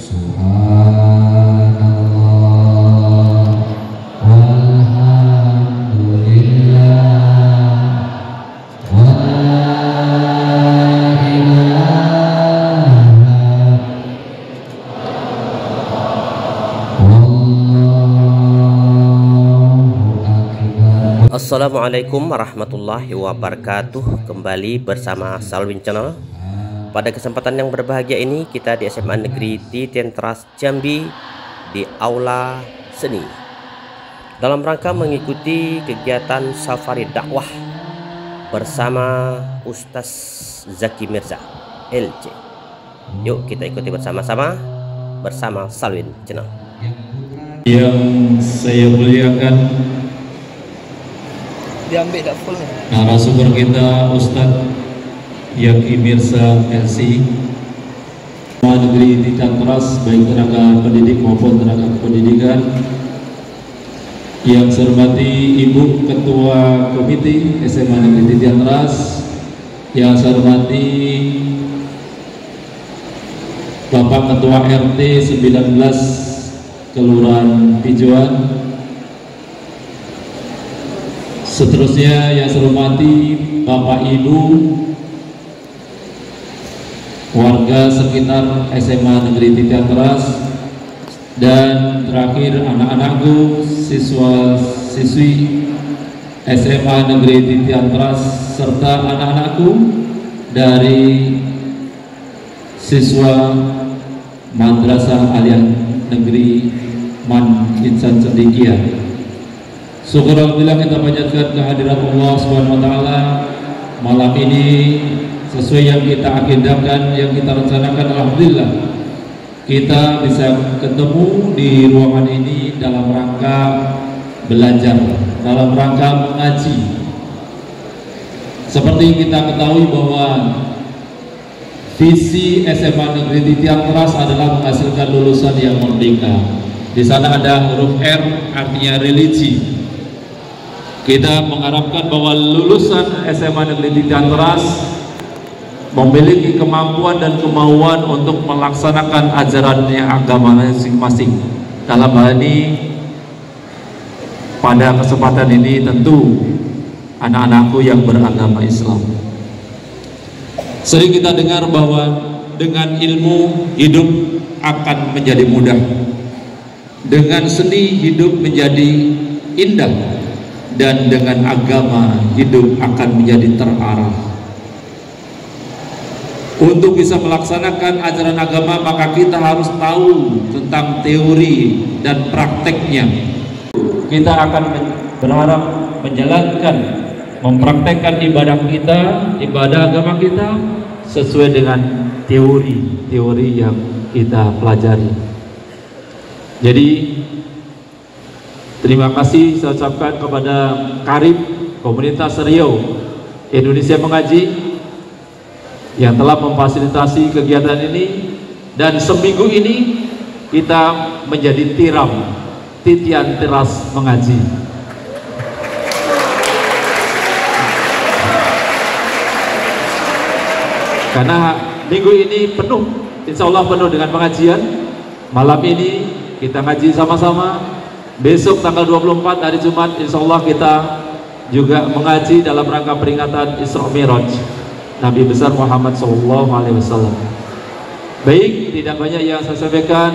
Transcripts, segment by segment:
Subhanallah walhamdulillah wa la ilaha wallahu akbar. Assalamualaikum warahmatullahi wabarakatuh. Kembali bersama Salwin Channel. Pada kesempatan yang berbahagia ini, kita di SMA Negeri Titian Teras Jambi di Aula Seni dalam rangka mengikuti kegiatan safari dakwah bersama Ustaz Zaki Mirza LC. Yuk kita ikuti bersama-sama bersama Salwin Channel. Yang saya muliakan, diambil tak full narasumber kita Ustadz Zaki Mirza LC, SMA Negeri Titian Teras, baik tenaga pendidik maupun tenaga pendidikan. Yang saya hormati Ibu Ketua Komite SMA Negeri Titian Teras, yang saya hormati Bapak Ketua RT 19 Kelurahan Pijuan. Seterusnya yang saya hormati Bapak Ibu warga sekitar SMA Negeri Titian Teras, dan terakhir anak-anakku, siswa-siswi SMA Negeri Titian Teras, serta anak-anakku dari siswa Madrasah Aliyah Negeri Man Insan Cendekia. Syukur alhamdulillah kita panjatkan kehadiran Allah Subhanahu wa taala malam ini sesuai yang kita agendakan, yang kita rencanakan. Alhamdulillah kita bisa ketemu di ruangan ini dalam rangka belajar, dalam rangka mengaji. Seperti kita ketahui bahwa visi SMA Negeri Titian Teras adalah menghasilkan lulusan yang merdeka. Di sana ada huruf R, artinya religi. Kita mengharapkan bahwa lulusan SMA Negeri Titian Teras memiliki kemampuan dan kemauan untuk melaksanakan ajarannya agama masing-masing. Dalam hal ini, pada kesempatan ini tentu anak-anakku yang beragama Islam. Sering kita dengar bahwa dengan ilmu hidup akan menjadi mudah, dengan seni hidup menjadi indah, dan dengan agama hidup akan menjadi terarah. Untuk bisa melaksanakan ajaran agama, maka kita harus tahu tentang teori dan prakteknya. Kita akan berharap menjalankan, mempraktekkan ibadah kita, ibadah agama kita sesuai dengan teori yang kita pelajari. Jadi terima kasih saya ucapkan kepada Karib Komunitas Riau Indonesia Mengaji yang telah memfasilitasi kegiatan ini, dan seminggu ini kita menjadi tiram Titian Teras Mengaji. Karena minggu ini penuh, insya Allah penuh dengan pengajian. Malam ini kita ngaji sama-sama. Besok tanggal 24 hari Jumat, insya Allah kita juga mengaji dalam rangka peringatan Isra Mi'raj Nabi besar Muhammad SAW. Baik, tidak banyak yang saya sampaikan.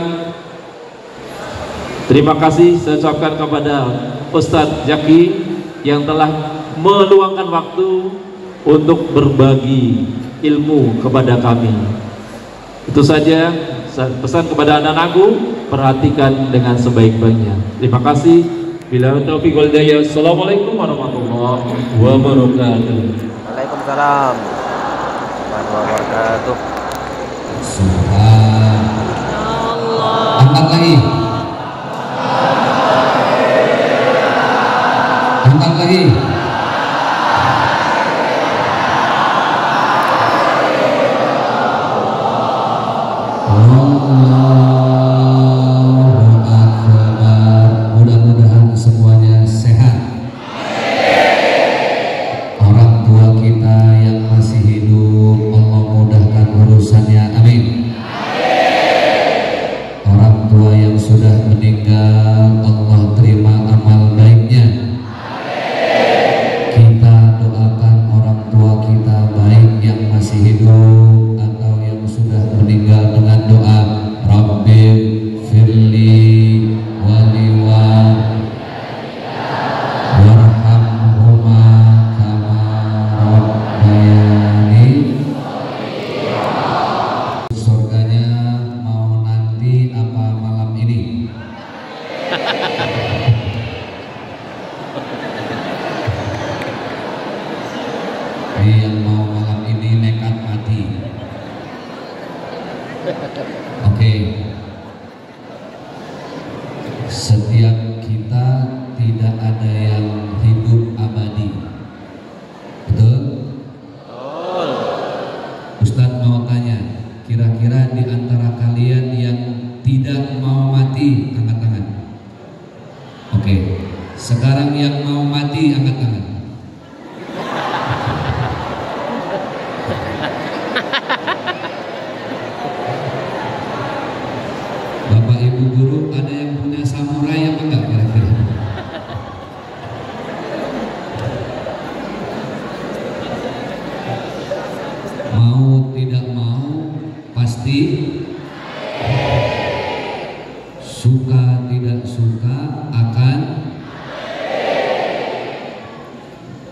Terima kasih saya ucapkan kepada Ustadz Zaki yang telah meluangkan waktu untuk berbagi ilmu kepada kami. Itu saja pesan kepada anak-anakku, perhatikan dengan sebaik-baiknya. Terima kasih. Bila taufiq wal hidayah. Assalamualaikum warahmatullahi wabarakatuh. Waalaikumsalam warahmatullahi wabarakatuh. Subhanallah. Angkat lagi. Angkat lagi. Mudah-mudahan semuanya sehat. Orang tua kita yang masih hidup, Allah mudahkan urusannya, amin. sudah meninggal Allah terima amal baiknya. Kita doakan orang tua kita baik yang masih hidup atau yang sudah meninggal dengan doa Rabbi firli waliwa warhamhuma kama rabbayani. Surganya mau nanti apa malam ini? Yang mau malam ini nekat mati. Oke. Setiap kita tidak ada yang hidup abadi. Betul? Ustadz mau tanya, kira-kira di antara kalian yang tidak mau mati angkat tangan. Oke. Sekarang yang mau mati angkat tangan. Bapak Ibu guru, ada yang punya samurai apa enggak kira-kira? Mau tidak mau pasti, suka tidak suka akan.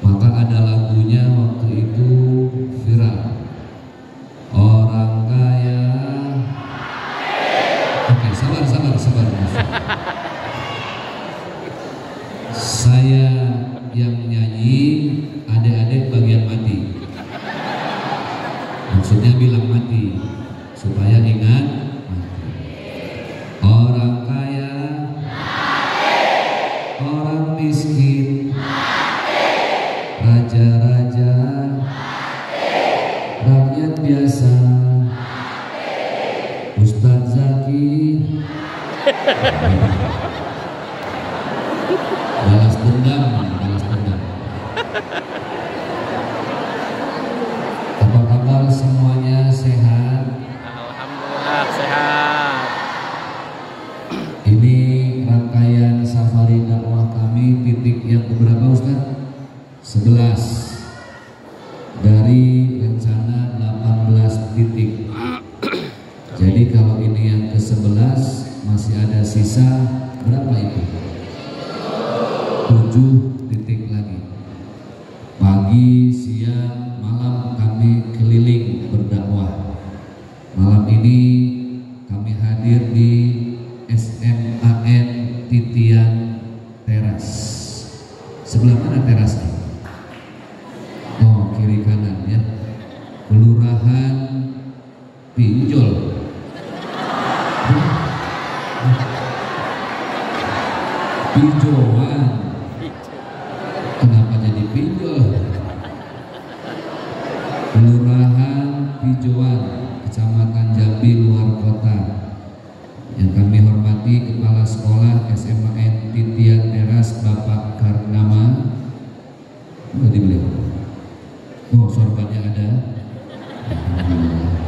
Maka ada lagunya waktu itu viral. Orang kaya. Oke, sabar. Saya yang nyanyi, adik-adik bagian mati. Maksudnya bilang mati supaya ingat mati. Orang kaya, orang miskin, raja-raja, rakyat biasa, Ustadz Zaki, balas dendam. Apa kabar semuanya, sehat? Alhamdulillah sehat. Ini rangkaian safari dakwah kami titik yang keberapa Ustaz? 11 dari rencana 18 titik. Jadi kalau ini yang ke-11 masih ada sisa berapa itu? 7 titik lagi. Pagi, siang, malam kami keliling berdakwah. Malam ini kami hadir di SMAN Titian Teras. Sebelah mana terasnya? Oh, kiri kanan ya. Kelurahan Pinjol. Pinjoan. Kenapa jadi pinjol? Kelurahan Pinjoan, Kecamatan Jambi, luar kota. Yang kami hormati Kepala Sekolah SMAN Titian Teras Bapak Karnama. Tadi beliau. Oh, sorbannya ada.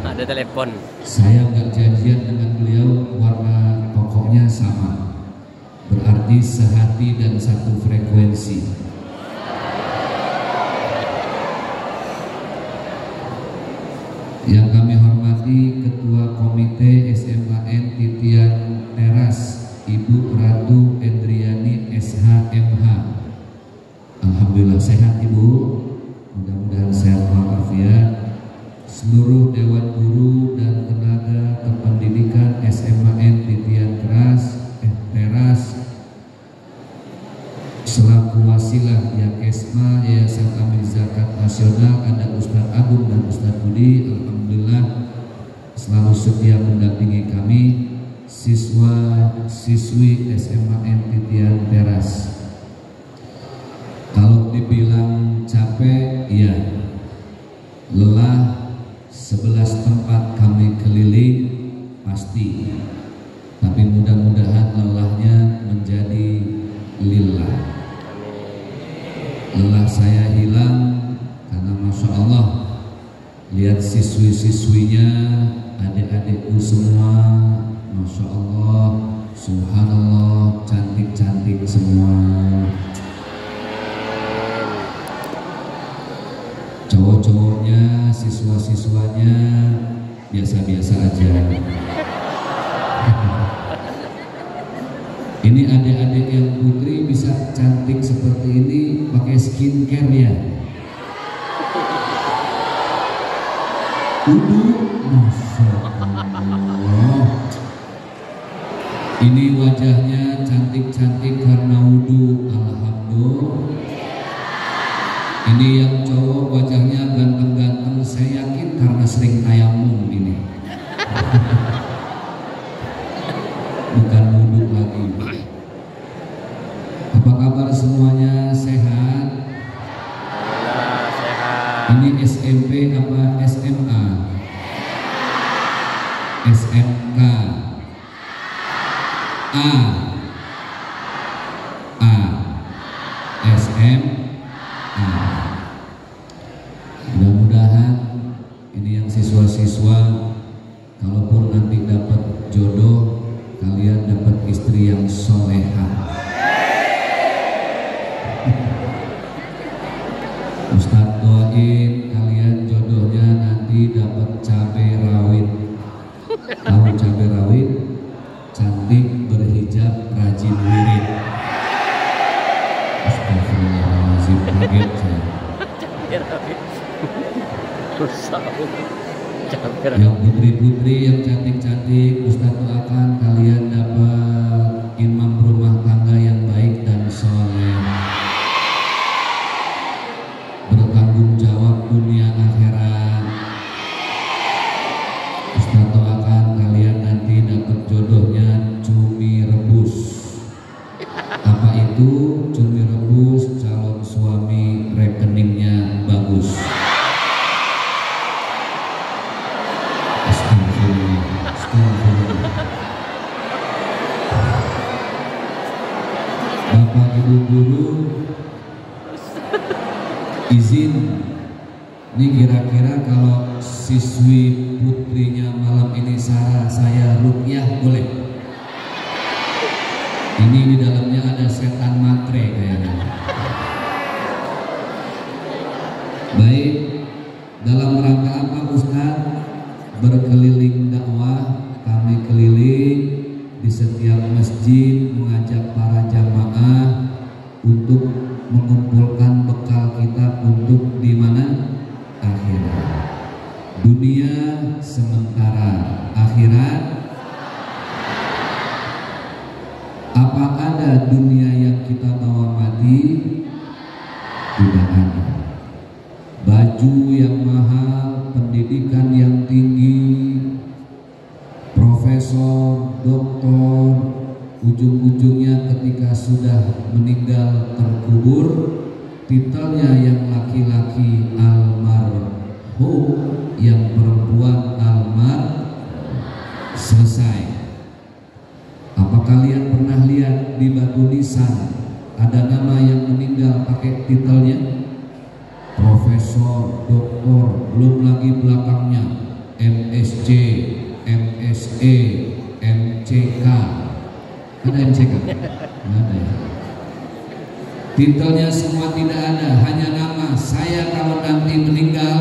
Ada telepon. Saya nggak janjian dengan beliau, warna pokoknya sama. Berarti sehati dan satu frekuensi. Yang kami hormati Ketua Komite SMAN Titian Teras Ibu Ratu Endriani SHMH. Alhamdulillah sehat Ibu, mudah-mudahan sehat walafiat. Seluruh Dewan Guru dan tenaga kependidikan SMAN Titian Teras selaku wasilah Yakesma Yayasan Amil Zakat Nasional, ada Ustadz Agung dan Ustadz Budi. Alhamdulillah selalu setia mendampingi kami, siswa-siswi SMAN Titian Teras. Kalau dibilang capek, iya. Lelah, 11 tempat kami keliling pasti. Tapi mudah-mudahan lelahnya menjadi lillah. Lelah saya hilang karena Masya Allah, lihat siswi-siswinya, adik-adikku semua, Masya Allah, sungguh siswa-siswanya biasa-biasa aja. Ini adik-adik yang putri bisa cantik seperti ini pakai skincare ya. Masya Allah. Ini wajahnya cantik-cantik karena wudhu. Alhamdulillah. Ini yang cowok wajahnya ganteng-ganteng, saya yakin karena sering tayamum ini. Bukan wudhu lagi. Apa kabar semuanya, sehat? Sehat. Ini SMP apa SMA? SMK. A SMA. Mudah-mudahan ini yang siswa-siswa, kalaupun nanti dapat jodoh, kalian dapat istri yang soleha. Ustadz doain kalian jodohnya nanti dapat cabai rawit. Tahu cabai rawit? Cantik, berhijab, rajin wirid. Astagfirullahaladzim, kaget saya. Yang putri-putri yang cantik-cantik, Ustadz doakan kalian dapat imam rumah tangga yang baik dan soleh, bertanggung jawab dunia akhirat. Ustadz doakan kalian nanti dapat jodohnya cumi rebus. Apa itu cumi rebus? Calon suami rekeningnya bagus. Bapak Ibu guru izin, ini kira-kira kalau siswi putrinya malam ini Sarah saya ruqyah boleh? Ini di dalamnya ada setan matre kayaknya. Baik, dalam rangka apa Ustaz? Berkeliling dakwah, kami keliling di setiap masjid mengajak para jamaah untuk mengumpulkan bekal kita untuk di mana? Akhirat. Dunia sementara, akhirat. Apa ada dunia yang kita bawa mati? Tidak ada. Baju yang mahal, pendidikan yang tinggi, profesor, doktor, ujung-ujungnya ketika sudah meninggal terkubur, titelnya yang laki-laki almarhum, yang perempuan almarhum. Selesai. Apa kalian pernah lihat di batu nisan ada nama yang meninggal pakai titelnya? Profesor, doktor, belum lagi belakangnya MSc, MSE, MCK. Ada MCK? Nggak ada ya. Titelnya semua tidak ada, hanya nama. Saya kalau nanti meninggal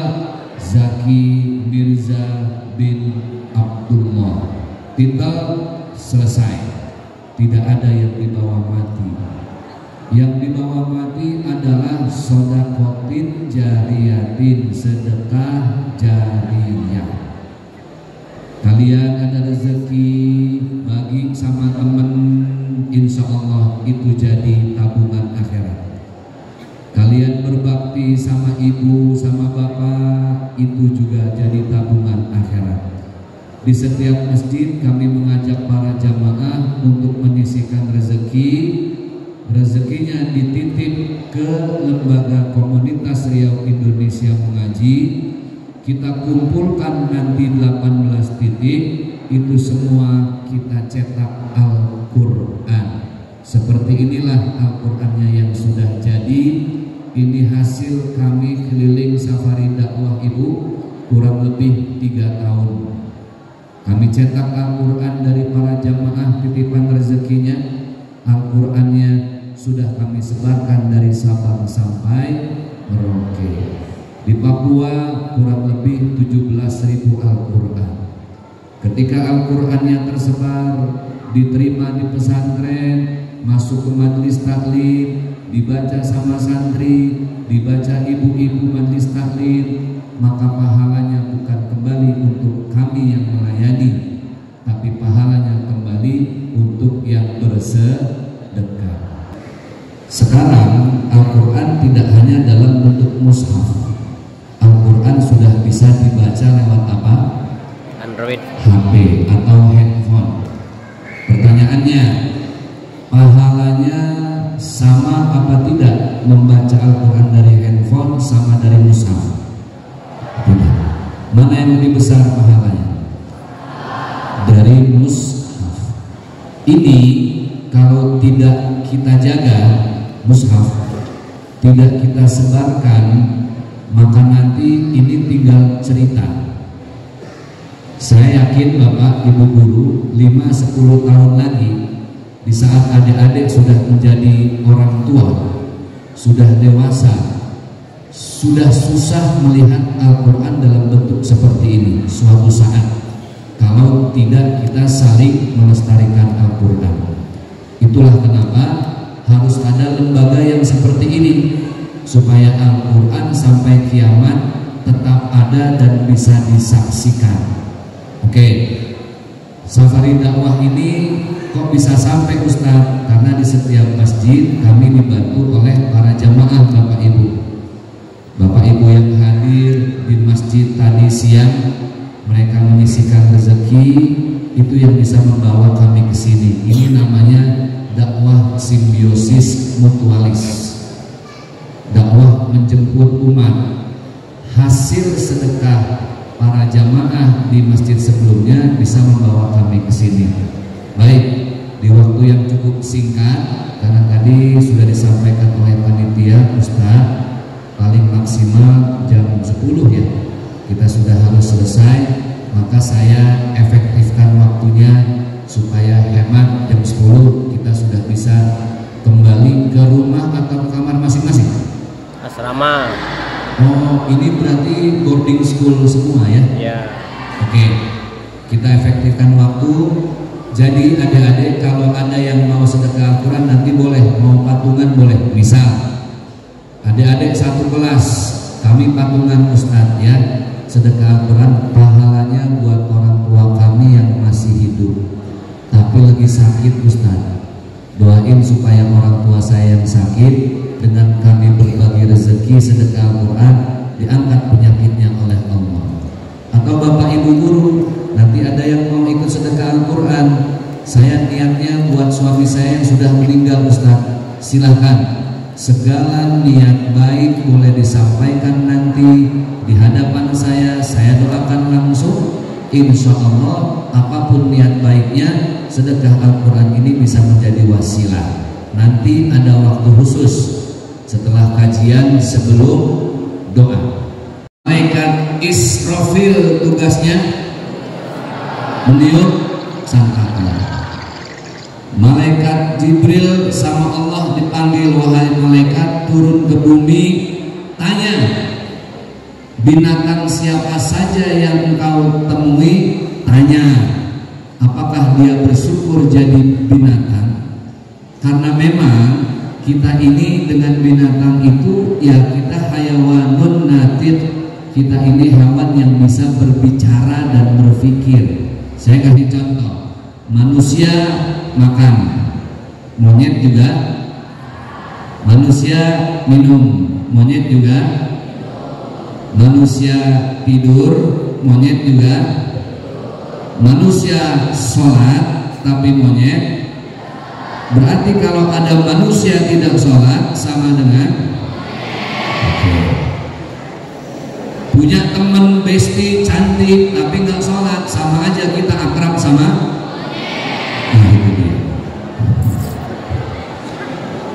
Zaki Mirza bin Abdullah. Titel selesai. Tidak ada yang dibawa mati. Yang dibawa mati adalah sodakotin jariyatin, sedekah jariyah. Kalian ada rezeki bagi sama teman, insya Allah itu jadi tabungan akhirat. Kalian berbakti sama ibu, sama bapak, itu juga jadi tabungan akhirat. Di setiap masjid kami mengajak para jamaah untuk menyisihkan rezeki. Rezekinya dititip ke lembaga komunitas Riau Indonesia Mengaji. Kita kumpulkan nanti 18 titik, itu semua kita cetak Al-Quran. Seperti inilah Al-Qurannya yang sudah jadi. Ini hasil kami keliling safari dakwah Ibu kurang lebih 3 tahun. Kami cetak Al-Quran dari para jamaah titipan rezekinya. Al-Qurannya sudah kami sebarkan dari Sabang sampai Merauke. Di Papua kurang lebih 17.000 Al-Quran. Ketika Al-Qurannya tersebar, diterima di pesantren, masuk ke majelis taklim, dibaca sama santri, dibaca ibu-ibu majelis taklim, maka pahalanya bukan kembali untuk kami yang melayani, tapi pahalanya kembali untuk yang bersedekah. Sekarang Al-Quran tidak hanya dalam bentuk mushaf. Al-Quran sudah bisa dibaca lewat apa? Android, HP atau handphone. Pertanyaannya, pahalanya sama apa tidak membaca Al-Quran dari handphone sama dari mushaf? Tidak. Mana yang lebih besar pahalanya? Dari mushaf. Ini kalau tidak kita jaga mushaf, tidak kita sebarkan, maka nanti ini tinggal cerita. Saya yakin Bapak Ibu guru 5-10 tahun lagi, di saat adik-adik sudah menjadi orang tua, sudah dewasa, sudah susah melihat Al-Quran dalam bentuk seperti ini suatu saat, kalau tidak kita saling melestarikan Al-Quran. Itulah kenapa harus ada lembaga yang seperti ini, supaya Al-Quran sampai kiamat tetap ada dan bisa disaksikan. Oke, safari dakwah ini kok bisa sampai Ustaz? Karena di setiap masjid kami dibantu oleh para jamaah Bapak Ibu. Bapak Ibu yang hadir di masjid tadi siang, mereka menyisikan rezeki, itu yang bisa membawa kami ke sini. Ini namanya dakwah simbiosis mutualis. Dakwah menjemput umat. Hasil sedekah para jamaah di masjid sebelumnya bisa membawa kami ke sini. Baik, di waktu yang cukup singkat, karena tadi sudah disampaikan oleh panitia Ustaz, paling maksimal jam 10 ya kita sudah harus selesai, maka saya efektifkan waktunya supaya hemat. Jam 10 kita sudah bisa kembali ke rumah atau ke kamar masing-masing. asrama. Oh, ini berarti boarding school semua ya? Ya. Oke, kita efektifkan waktu. Jadi adik-adik kalau ada yang mau sedekah Al-Quran nanti boleh, mau patungan boleh. Misal adik-adik satu kelas, kami patungan Ustadz ya, sedekah Al-Quran, pahalanya buat orang tua kami yang masih hidup tapi lagi sakit Ustadz. Doain supaya orang tua saya yang sakit, dengan kami berbagi rezeki sedekah Al-Quran, diangkat penyakitnya oleh Allah. Atau Bapak Ibu guru, nanti ada yang mau ikut sedekah Al-Quran, saya niatnya buat suami saya yang sudah meninggal Ustaz. Silahkan, segala niat baik boleh disampaikan nanti di hadapan saya doakan langsung. Insya Allah apapun niat baiknya, sedekah Al-Quran ini bisa menjadi wasilah. Nanti ada waktu khusus setelah kajian sebelum doa. Malaikat Israfil tugasnya meniup sangkakala. Malaikat Jibril sama Allah dipanggil, wahai malaikat turun ke bumi, tanya binatang siapa saja yang engkau temui, tanya apakah dia bersyukur jadi binatang. Karena memang kita ini dengan binatang itu ya kita hayawanun natik, kita ini hewan yang bisa berbicara dan berpikir. Saya kasih contoh, manusia makan, monyet juga, manusia minum, monyet juga, manusia tidur, monyet juga, manusia sholat tapi monyet. Berarti kalau ada manusia tidak sholat sama dengan punya teman besti cantik tapi nggak sholat, sama aja kita akrab sama. Nah itu dia.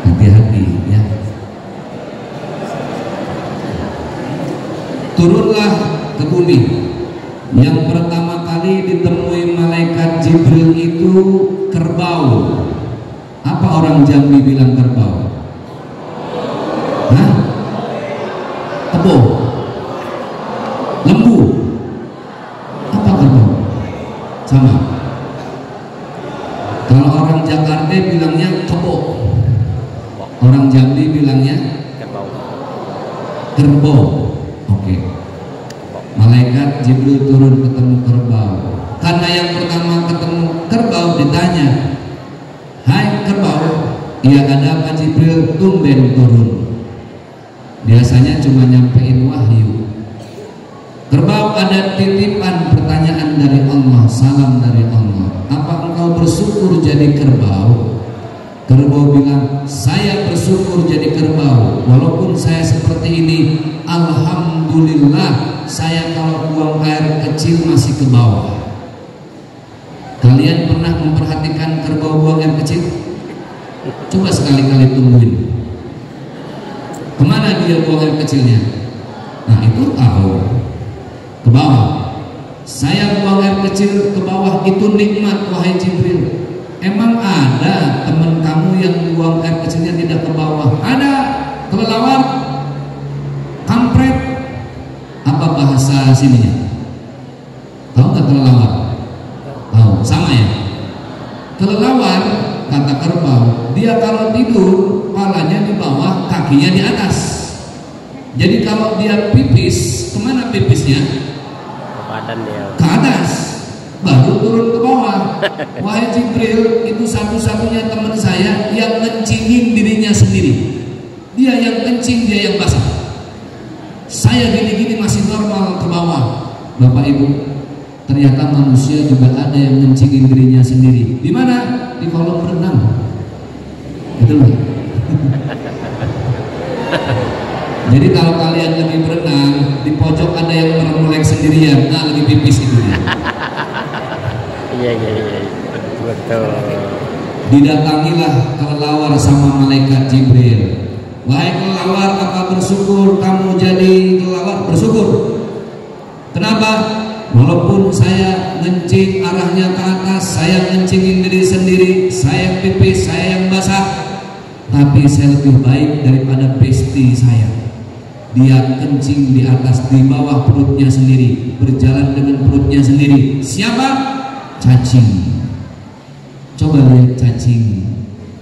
Hati-hati ya. Turunlah ke bumi. Yang pertama kali ditemui malaikat Jibril itu kerbau. Apa orang Jambi bilang kerbau? Hah? Kebo. Sama. Kalau orang Jakarta bilangnya kebo, orang Jambi bilangnya kerbau. Oke. Malaikat Jibril turun ketemu kerbau. Karena yang pertama ketemu kerbau ditanya, "Hai kerbau, iya ada apa Jibril tumben turun?" Biasanya cuma nyampein wahyu. Kerbau ada titipan pertanyaan dari Allah, salam dari Allah. Apa engkau bersyukur jadi kerbau? Kerbau bilang, saya bersyukur jadi kerbau. Walaupun saya seperti ini, alhamdulillah saya kalau buang air kecil masih ke bawah. Kalian pernah memperhatikan kerbau buang air kecil? Coba sekali-kali tungguin. Kemana dia buang air kecilnya? Nah itu tahu. Ke bawah. Saya buang air kecil ke bawah itu nikmat, wahai Jibril. Emang ada teman kamu yang buang air kecilnya tidak ke bawah? Ada. Kelelawar, kampret. Apa bahasa sininya? Tahu nggak kelelawar? Tahu. Sama ya. Kelelawar, kata kerbau, dia kalau tidur kepalanya di bawah, kakinya di atas. Jadi kalau dia pipis, kemana pipisnya? Ke atas, baru turun ke bawah. Wahai Jibril, itu satu-satunya teman saya yang ngencingin dirinya sendiri. Dia yang kencing, dia yang basah. Saya gini-gini masih normal ke bawah. Bapak Ibu, ternyata manusia juga ada yang ngencingin dirinya sendiri. Di mana? Di kolam renang. Betul nggak? Jadi kalau kalian lagi berenang, di pojok ada yang melek sendirian, nah lagi pipis itu dia. Iya, betul. Didatangilah kelelawar sama malaikat Jibril. Wahai kelelawar, apa bersyukur kamu jadi kelelawar? Bersyukur. Kenapa? Walaupun saya ngencing arahnya ke atas, saya ngencingin diri sendiri, saya pipis, saya yang basah, tapi saya lebih baik daripada besti saya. Dia kencing di atas, di bawah perutnya sendiri, berjalan dengan perutnya sendiri. Siapa? Cacing. Coba lihat cacing,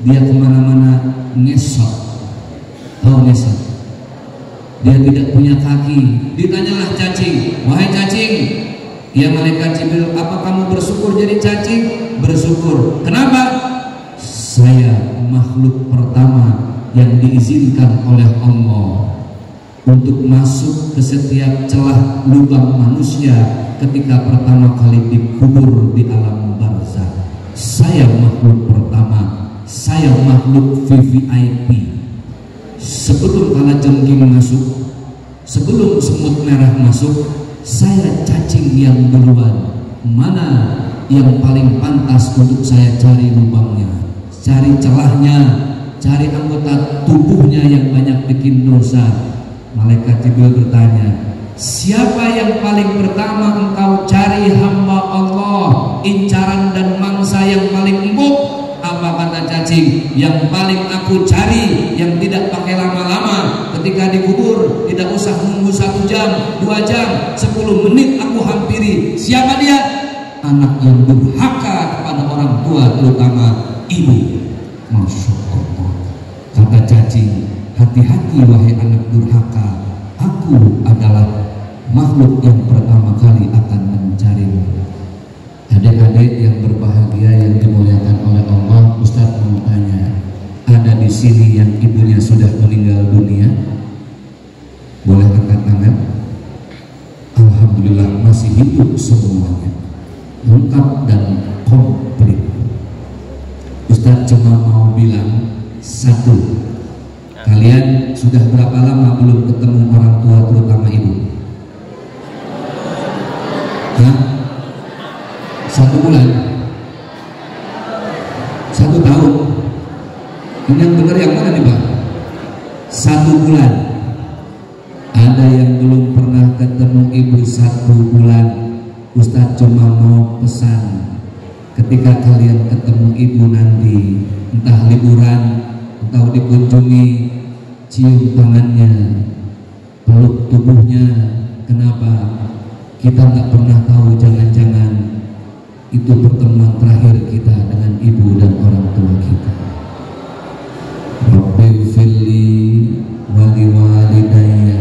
dia kemana-mana ngesot. Tahu ngesot? Dia tidak punya kaki. Ditanyalah cacing, wahai cacing, ya malaikat Jibril, apa kamu bersyukur jadi cacing? Bersyukur. Kenapa? Saya makhluk pertama yang diizinkan oleh Allah untuk masuk ke setiap celah lubang manusia ketika pertama kali dikubur di alam barzakh. Saya makhluk pertama, saya makhluk VVIP. Sebelum kalajengking masuk, sebelum semut merah masuk, saya cacing yang duluan. Mana yang paling pantas untuk saya cari lubangnya, cari celahnya, cari anggota tubuhnya yang banyak bikin dosa. Malaikat Jibril bertanya, siapa yang paling pertama engkau cari hamba Allah, incaran dan mangsa yang paling empuk? Apa kata cacing? Yang paling aku cari, yang tidak pakai lama-lama, ketika dikubur tidak usah nunggu 1 jam, 2 jam, 10 menit aku hampiri. Siapa dia? Anak yang durhaka kepada orang tua, terutama ibu. Masya Allah. Kata cacing, hati-hati wahai anak durhaka, aku adalah makhluk yang pertama kali akan mencarimu. Adik-adik yang berbahagia yang dimuliakan oleh Allah, Ustaz mau tanya, ada di sini yang ibunya sudah meninggal dunia? Boleh angkat tangan? Alhamdulillah masih hidup semuanya, lengkap dan komplit. Ustaz cuma mau bilang satu, kalian sudah berapa lama belum ketemu orang tua, terutama ibu? Hah? 1 bulan? 1 tahun? Ini yang benar yang mana nih Pak? 1 bulan. Ada yang belum pernah ketemu ibu 1 bulan. Ustadz cuma mau pesan, ketika kalian ketemu ibu nanti, entah liburan, entah dikunjungi, cium tangannya, peluk tubuhnya. Kenapa? Kita nggak pernah tahu, jangan-jangan itu pertemuan terakhir kita dengan ibu dan orang tua kita. Rabbighfirli wa liwalidayya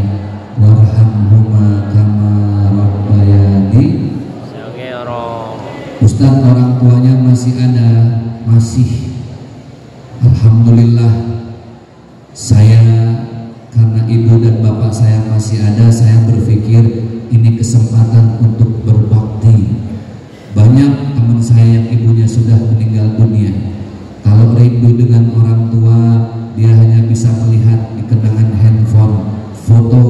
warhamhuma kama rabbayani shaghira. Ustaz, orang tuanya masih ada? Masih. Alhamdulillah. Saya karena ibu dan bapak saya masih ada, saya berpikir ini kesempatan untuk berbakti. Banyak teman saya yang ibunya sudah meninggal dunia. Kalau rindu dengan orang tua, dia hanya bisa melihat di kenangan handphone, foto,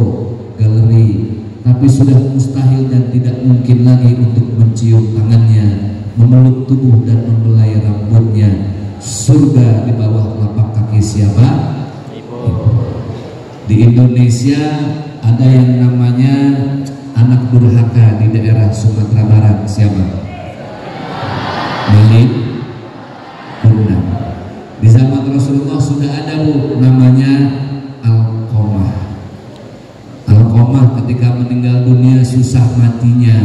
galeri, tapi sudah mustahil dan tidak mungkin lagi untuk mencium tangannya, memeluk tubuh dan membelai rambutnya. Surga di bawah telapak kaki siapa? Ibu. Di Indonesia ada yang namanya anak durhaka di daerah Sumatera Barat. Siapa? Milik Bunda. Di zaman Rasulullah sudah ada, Bu, namanya Alqamah. Alqamah ketika meninggal dunia susah matinya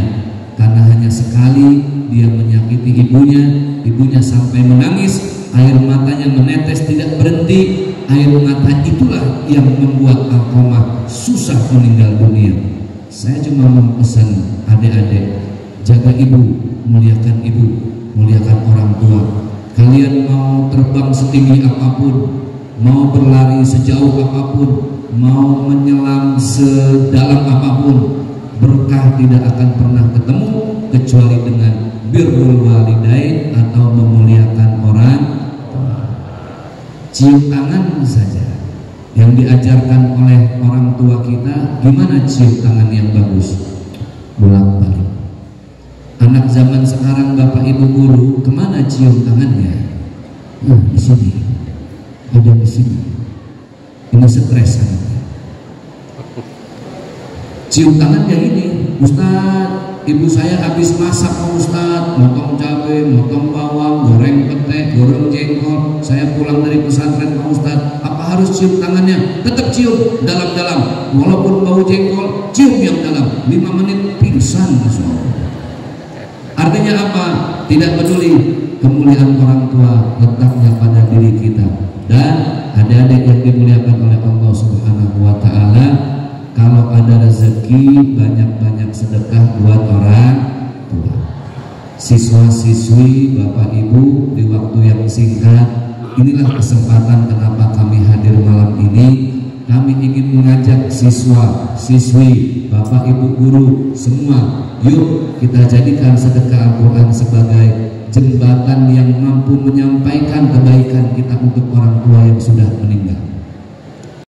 karena hanya sekali dia menyakiti ibunya. Ibunya sampai menangis, air matanya menetes tidak berhenti. Air mata itulah yang membuat Alqamah susah meninggal dunia. Saya cuma memesan adik-adik, jaga ibu, muliakan ibu, muliakan orang tua. Kalian mau terbang setinggi apapun, mau berlari sejauh apapun, mau menyelam sedalam apapun, berkah tidak akan pernah ketemu kecuali dengan birrul walidain atau memuliakan orang tua. Cium tangan saja yang diajarkan oleh orang tua kita. Gimana cium tangan yang bagus? Bolak-balik. Anak zaman sekarang, bapak ibu guru, kemana cium tangannya? Nah, di sini, ada di sini. Ini stres anaknya. Cium tangannya ini, Ustaz, ibu saya habis masak, Pak Ustaz, motong cabai, motong bawang, goreng pete, goreng jengkol. Saya pulang dari pesantren, Pak Ustaz, apa harus cium tangannya? Tetap cium dalam-dalam, walaupun bau jengkol, cium yang dalam. 5 menit pingsan, Masya Allah. Artinya apa? Tidak peduli kemuliaan orang tua letaknya pada diri kita. Dan adik-adik yang dimuliakan oleh Allah Subhanahu wa Ta'ala, kalau ada rezeki, banyak-banyak sedekah buat orang tua. Siswa-siswi, bapak ibu, di waktu yang singkat, inilah kesempatan kenapa kami hadir malam ini. Kami ingin mengajak siswa, siswi, bapak ibu guru, semua, yuk kita jadikan sedekah Al-Quran sebagai jembatan yang mampu menyampaikan kebaikan kita untuk orang tua yang sudah meninggal.